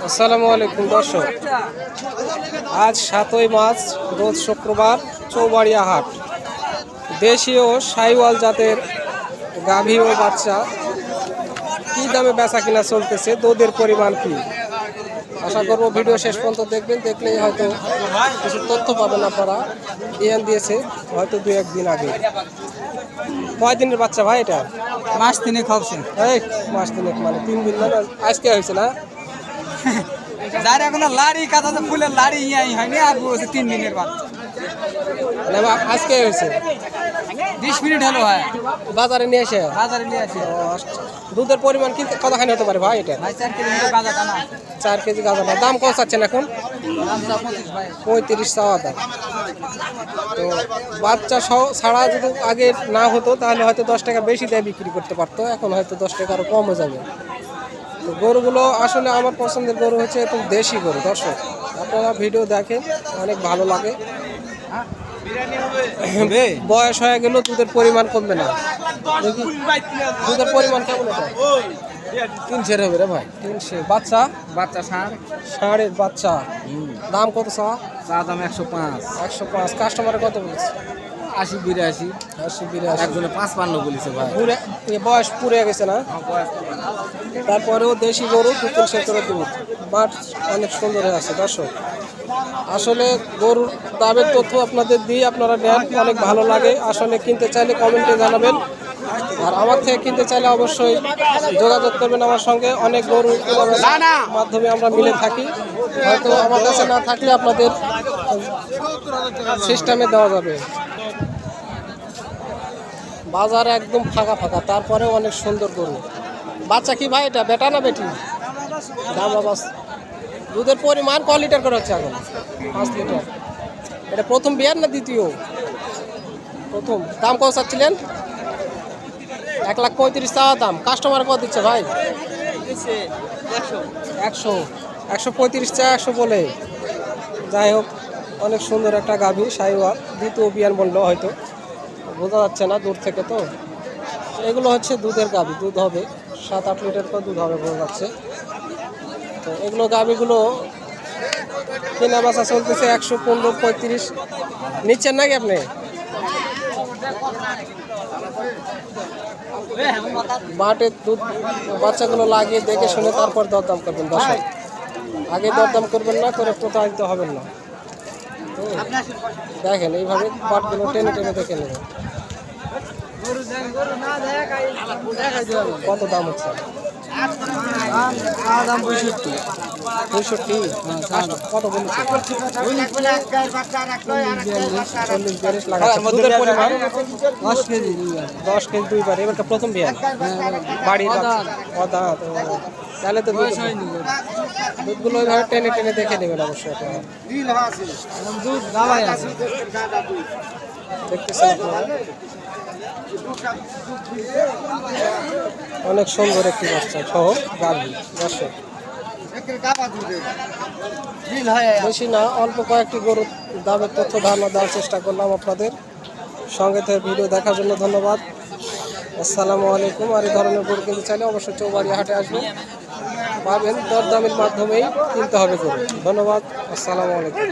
আসসালামু আলাইকুম দর্শক, আজ 7ই মার্চ রোজ শুক্রবার, চৌবাড়িয়া হাট। দেশীয় শাহিওয়াল জাতের গাভী ও বাচ্চা কি দামে বেচা কিনা চলতেছে, দুধের পরিমাণ কি, আশা করবো ভিডিও শেষ পর্যন্ত দেখবেন। দেখলেই হয়তো কিছু তথ্য পাবেন আপনারা। বিয়ান দিয়েছে হয়তো 2-1 দিন আগে। কয় দিনের বাচ্চা ভাই এটা? মাস তিনেক হচ্ছে। এই মাস তিনেক মানে 3 দিন না, আজকে হয়েছে না? যার এখন লাড়ি কাঁচা ফুলের লাড়ি ইয়াই হয়নি, আর বলছে 3 দিনের বাচ্চা। মানে আজকে হয়েছে, 20 মিনিট হলো। হয় বাজারে নিয়ে এসে বাজারে নিয়ে আসি। দুধের পরিমাণ কি কতখানি হতে পারে ভাই এটা? ভাই 4 কেজি মতো গাঁজা টানা। 4 কেজি গাঁজা। দাম কত চাচ্ছেন এখন? দাম 25 ভাই। 35 চাওয়া দাম। তো বাচ্চা ছাড়া যদি আগে না হতো তাহলে হয়তো 10 টাকা বেশি দিয়ে বিক্রি করতে পারতো, এখন হয়তো 10 টাকা আরও কমে যাবে। তো গরুগুলো আসলে আমার পছন্দের গরু হচ্ছে একটু দেশি গরু। দর্শক আপনারা ভিডিও দেখেন, অনেক ভালো লাগে। বয়স হয়ে গেল, দুধের পরিমাণ কমবে না। দুধের পরিমাণ কেমন এটা? 300 হবে রে ভাই, 300। বাচ্চা বাচ্চা ষাঁড়ের বাচ্চা। দাম কত চা? দাম 105। 105। কাস্টমারে কত বলেছে? 80-82। 80-82। একজনে 55 বলেছে ভাই। বয়স পুরে গেছে না? তারপরেও দেশি গরু 2-3 করে দুধ, বাট অনেক সুন্দর হয়ে আছে। দর্শক আসলে গরুর দামের তথ্য আপনাদের দিয়ে আপনারা নেন, অনেক ভালো লাগে। আসলে কিনতে চাইলে কমেন্টে জানাবেন, আর আমার থেকে কিনতে চাইলে অবশ্যই যোগাযোগ করবেন আমার সঙ্গে। অনেক গরু মাধ্যমে আমরা মিলে থাকি, হয়তো আমার কাছে না থাকলে আপনাদের সিস্টেমে দেওয়া যাবে। বাজার একদম ফাঁকা ফাঁকা, তারপরেও অনেক সুন্দর গরু। বাচ্চা কি ভাই এটা, বেটা না বেটি? দাম বাবা। দুধের পরিমাণ ক লিটার করে হচ্ছে এখন? 5 লিটার। এটা প্রথম বিয়ার না দ্বিতীয়? প্রথম। দাম কত চাচ্ছিলেন? 1,35,000 চাওয়া দাম। কাস্টমার কত দিচ্ছে ভাই? 135 চা 100 বলে। যাই হোক, অনেক সুন্দর একটা গাভী শাহিওয়াল, দ্বিতীয় বিয়ান বললো, হয়তো বোঝা যাচ্ছে না দূর থেকে। তো এগুলো হচ্ছে দুধের গাভী, দুধ হবে 7-8 লিটার করে দুধ হবে বোঝা যাচ্ছে। তো এগুলো গাভীগুলো কেনা বেচা চলতেছে 115-35 নিচ্ছেন নাকি আপনি? মাঠে দুধ বাচ্চাগুলো লাগিয়ে দেখে শুনে তারপর দরদাম করবেন। দর্শক আগে দরদাম করবেন না, করে প্রতারিত হবেন না। দেখেন এইভাবে বাটগুলো টেনে টেনে দেখে নেবেন। কত দাম হচ্ছে? দাম 65। 65? কত বলেছে? 40-42 লাগাচ্ছে। দুধের পরিমাণ 10 কেজি। 10 কেজি দুইবার। এবার তো প্রথম বিয়ান বাড়ির অদাঁত, তাহলে তো দুধগুলো ওইভাবে টেনে টেনে দেখে নেবেন অবশ্যই। দুধ গাবাই আছে। দেখতেছেন আপনারা, অনেক সুন্দর একটি বাচ্চা সহ গাভী। দর্শক বেশি না, অল্প কয়েকটি গরুর দামের তথ্য ধারণা দেওয়ার চেষ্টা করলাম আপনাদের সঙ্গে থেকে। ভিডিও দেখার জন্য ধন্যবাদ। আসসালামু আলাইকুম। আর এই ধরনের গরু কিনতে চাইলে অবশ্যই চৌবাড়িয়া হাটে আসবেন, পাবেন। দরদামের মাধ্যমেই কিনতে হবে গরু। ধন্যবাদ। আসসালামু আলাইকুম।